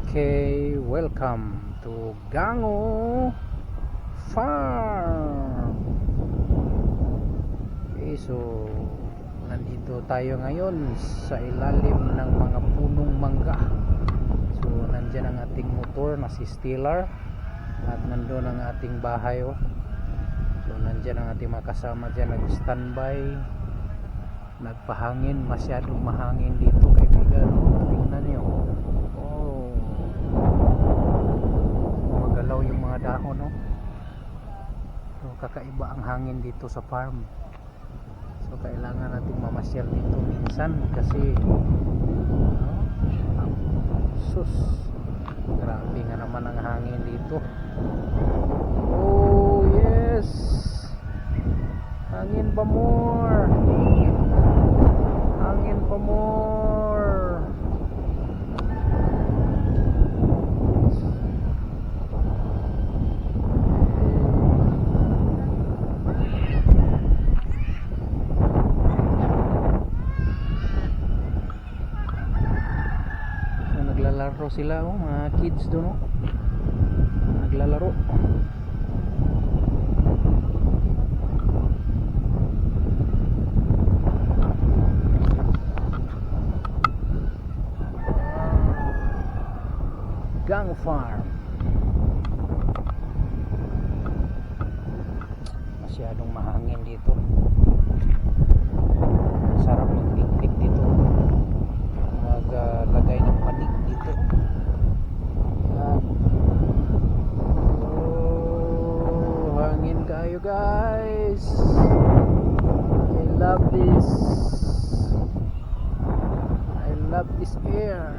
Okay, welcome to Gango Farm. Okay, so nandito tayo ngayon sa ilalim ng mga punong mangga. So nandyan ang ating motor na si Stellar at nandun ang ating bahay. So nandyan ang ating mga kasama dyan, nag-standby, nagpahangin. Masyadong mahangin dito, kaibigan. Tingnan nyo, magalaw yung mga dahon, no? So kakaiba ang hangin dito sa farm. So kailangan natin mamasyal dito minsan kasi sus, grabe nga naman ang hangin dito. Oh yes, hangin pa more, hangin pa more. Naglalaro sila, mga kids doon, naglalaro. Gango Farm. Masyadong mahangin dito. Sarap mag-picnic dito, maglagay ng panig dito. Oh, hangin kayo guys. I love this. I love this air.